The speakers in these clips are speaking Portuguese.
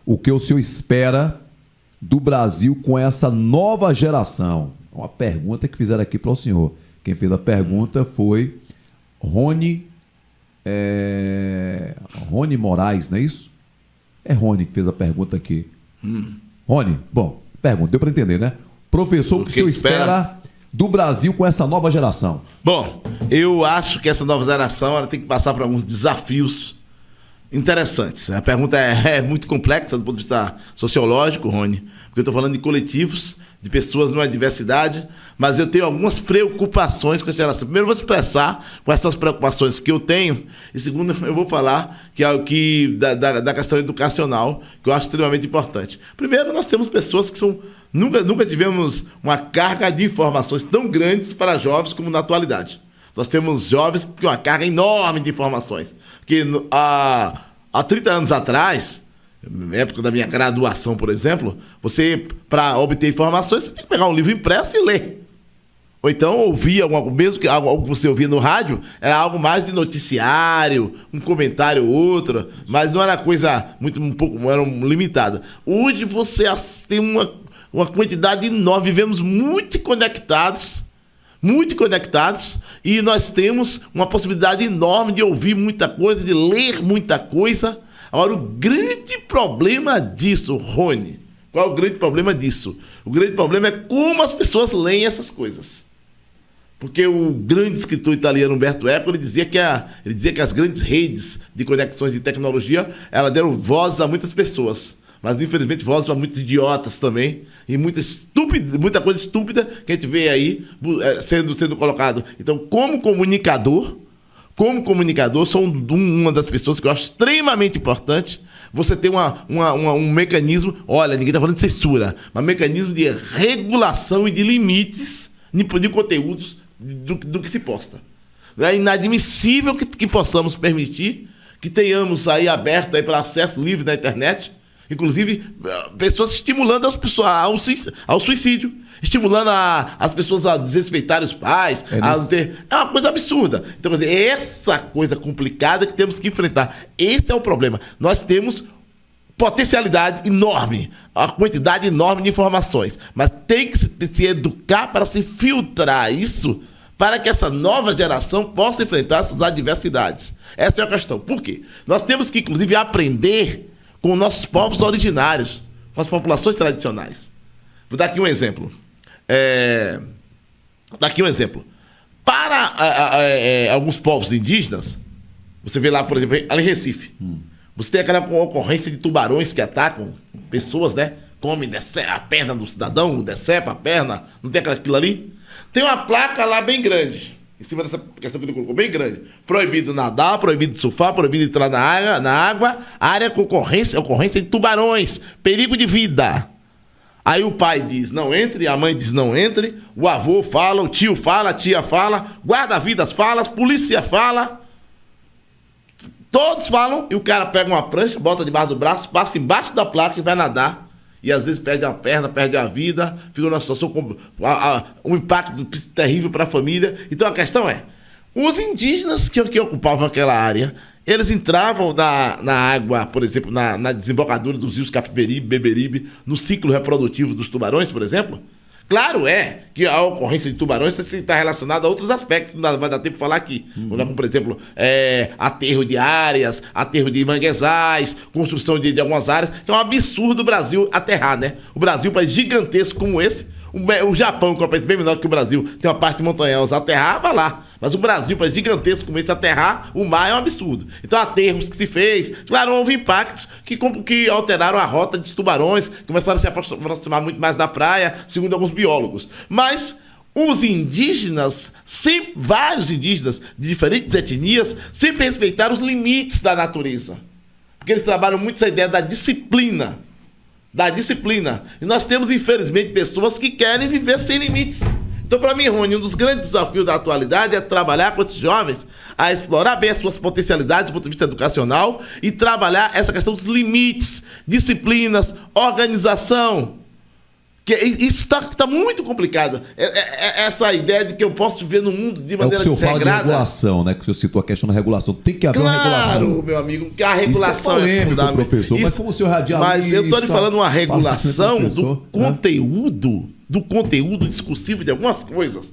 o que o senhor espera do Brasil com essa nova geração? Uma pergunta que fizeram aqui para o senhor. Quem fez a pergunta foi Rony Moraes, não é isso? É Rony que fez a pergunta aqui. Rony, bom, pergunta, deu para entender, né? Professor, o que o senhor espera do Brasil com essa nova geração? Bom, eu acho que essa nova geração ela tem que passar por alguns desafios interessantes. A pergunta é muito complexa do ponto de vista sociológico, Rony, porque eu estou falando de coletivos, de pessoas numa diversidade, mas eu tenho algumas preocupações com essa geração. Primeiro, eu vou expressar quais são as preocupações que eu tenho, e segundo, eu vou falar da questão educacional, que eu acho extremamente importante. Primeiro, nós temos pessoas que são... Nunca tivemos uma carga de informações tão grandes para jovens como na atualidade. Nós temos jovens com uma carga enorme de informações. Porque há 30 anos atrás, na época da minha graduação, por exemplo, você, para obter informações, você tem que pegar um livro impresso e ler. Ou então ouvir mesmo que algo que você ouvia no rádio, era algo mais de noticiário, um comentário ou outro, mas não era coisa era limitada. Hoje você tem uma quantidade enorme, vivemos muito conectados, e nós temos uma possibilidade enorme de ouvir muita coisa, de ler muita coisa. Agora, o grande problema disso, Rony, qual é o grande problema disso? O grande problema é como as pessoas leem essas coisas. Porque o grande escritor italiano Umberto Eco, ele dizia que as grandes redes de conexões de tecnologia, elas deram voz a muitas pessoas. Mas, infelizmente, voz para muitos idiotas também. E muita coisa estúpida que a gente vê aí sendo colocado. Então, como comunicador, sou uma das pessoas que eu acho extremamente importante você ter um mecanismo, olha, ninguém está falando de censura, mas um mecanismo de regulação e de limites de conteúdos do que se posta. É inadmissível que possamos permitir que tenhamos aí aberto aí para acesso livre na internet, inclusive pessoas estimulando as pessoas ao suicídio, estimulando as pessoas a desrespeitarem os pais. É uma coisa absurda. Então, quer dizer, essa coisa complicada que temos que enfrentar. Esse é o problema. Nós temos potencialidade enorme, a quantidade enorme de informações, mas tem que se educar para se filtrar isso, para que essa nova geração possa enfrentar essas adversidades. Essa é a questão. Por quê? Nós temos que, inclusive, aprender com os nossos povos originários, com as populações tradicionais. Vou dar aqui um exemplo. Para alguns povos indígenas, você vê lá, por exemplo, ali em Recife, você tem aquela ocorrência de tubarões que atacam pessoas, né? Come a perna do cidadão, decepa a perna, não tem aquilo ali? Tem uma placa lá bem grande, em cima dessa questão que ele colocou, bem grande. Proibido nadar, proibido surfar, proibido entrar na água, área com ocorrência de tubarões, perigo de vida. Aí o pai diz, não entre, a mãe diz, não entre, o avô fala, o tio fala, a tia fala, guarda-vidas fala, a polícia fala, todos falam, e o cara pega uma prancha, bota debaixo do braço, passa embaixo da placa e vai nadar. E às vezes perde a perna, perde a vida, fica numa situação com um impacto terrível para a família. Então a questão é, os indígenas que ocupavam aquela área, eles entravam na água, por exemplo, na desembocadura dos rios Capiberibe, Beberibe, no ciclo reprodutivo dos tubarões, por exemplo. Claro que a ocorrência de tubarões está relacionada a outros aspectos, não vai dar tempo de falar aqui. Como, por exemplo, aterro de áreas, aterro de manguezais, construção de algumas áreas. É um absurdo o Brasil aterrar, né? O Brasil, um país gigantesco como esse, o Japão, que é um país bem menor que o Brasil, tem uma parte montanhosa, aterrar, vai lá. Mas o Brasil, um país gigantesco como esse, aterrar o mar é um absurdo. Então, aterros que se fez, claro, houve impactos que alteraram a rota dos tubarões, começaram a se aproximar muito mais da praia, segundo alguns biólogos. Mas os indígenas, vários indígenas de diferentes etnias, sempre respeitaram os limites da natureza. Porque eles trabalham muito essa ideia da disciplina. E nós temos, infelizmente, pessoas que querem viver sem limites. Então, para mim, Rony, um dos grandes desafios da atualidade é trabalhar com esses jovens a explorar bem as suas potencialidades do ponto de vista educacional e trabalhar essa questão dos limites, disciplinas, organização. Isso está muito complicado. Essa ideia de que eu posso viver no mundo de maneira desregrada. O senhor fala de regulação, né? Que o senhor citou a questão da regulação. Tem que haver uma regulação. Claro, meu amigo, que a regulação isso é polêmico, professor. Mas como o senhor radialista... Mas eu estou lhe falando uma regulação do conteúdo discursivo de algumas coisas.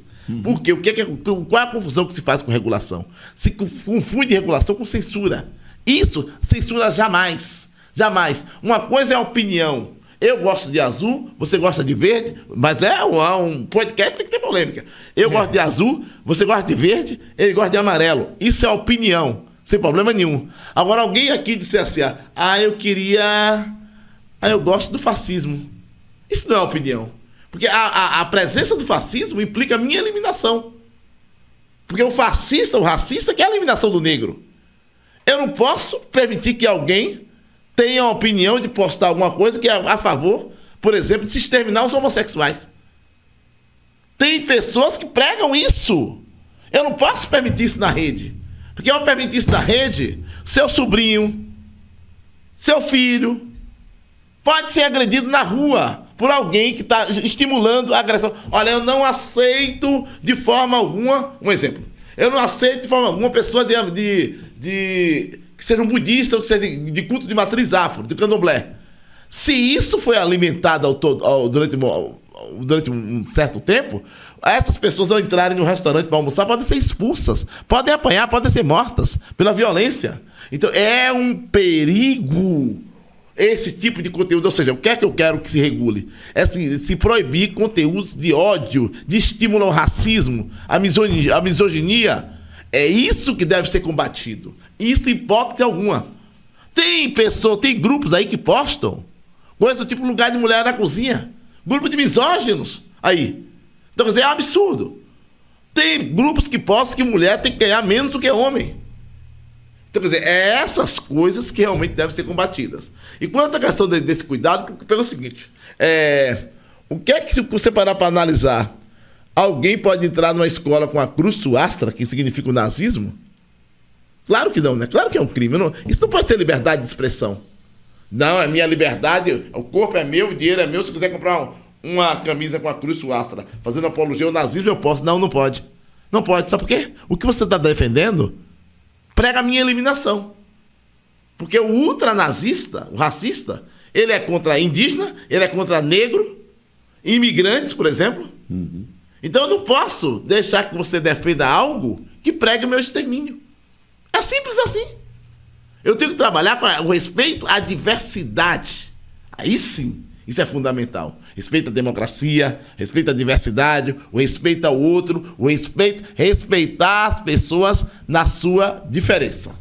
Porque qual é a confusão que se faz com regulação? Se confunde regulação com censura. Isso, censura jamais. Jamais. Uma coisa é a opinião. Eu gosto de azul, você gosta de verde, mas um podcast tem que ter polêmica. Eu gosto de azul, você gosta de verde, ele gosta de amarelo. Isso é opinião, sem problema nenhum. Agora, alguém aqui disse assim, eu gosto do fascismo. Isso não é opinião. Porque a presença do fascismo implica a minha eliminação. Porque o racista quer a eliminação do negro. Eu não posso permitir que alguém tenha a opinião de postar alguma coisa que é a favor, por exemplo, de se exterminar os homossexuais. Tem pessoas que pregam isso. Eu não posso permitir isso na rede. Porque ao permitir isso na rede, seu sobrinho, seu filho, pode ser agredido na rua por alguém que está estimulando a agressão. Olha, eu não aceito de forma alguma, um exemplo, eu não aceito de forma alguma pessoa que seja um budista ou que seja de culto de matriz afro, de candomblé. Se isso foi alimentado durante um certo tempo, essas pessoas ao entrarem no restaurante para almoçar podem ser expulsas, podem apanhar, podem ser mortas pela violência. Então é um perigo esse tipo de conteúdo. Ou seja, o que é que eu quero que se regule? É se proibir conteúdos de ódio, de estímulo ao racismo, à misoginia. É isso que deve ser combatido. Isso em hipótese alguma. Tem grupos aí que postam coisa do tipo lugar de mulher na cozinha. Grupo de misóginos aí. Então, quer dizer, é um absurdo. Tem grupos que postam que mulher tem que ganhar menos do que homem. Então, quer dizer, é essas coisas que realmente devem ser combatidas. E quanto à questão desse cuidado, pelo seguinte, o que é que, se você parar para analisar, alguém pode entrar numa escola com a cruz suastra, que significa o nazismo? Claro que não, né? Claro que é um crime. Isso não pode ser liberdade de expressão. Não, é minha liberdade, o corpo é meu, o dinheiro é meu. Se eu quiser comprar uma camisa com a cruz suastra, fazendo apologia ao nazismo, eu posso. Não pode. Não pode. Sabe por quê? O que você está defendendo prega a minha eliminação. Porque o ultranazista, o racista, ele é contra indígena, ele é contra negro, imigrantes, por exemplo. Uhum. Então eu não posso deixar que você defenda algo que pregue o meu extermínio. É simples assim. Eu tenho que trabalhar com o respeito à diversidade. Aí sim, isso é fundamental. Respeito à democracia, respeito à diversidade, o respeito ao outro, respeitar as pessoas na sua diferença.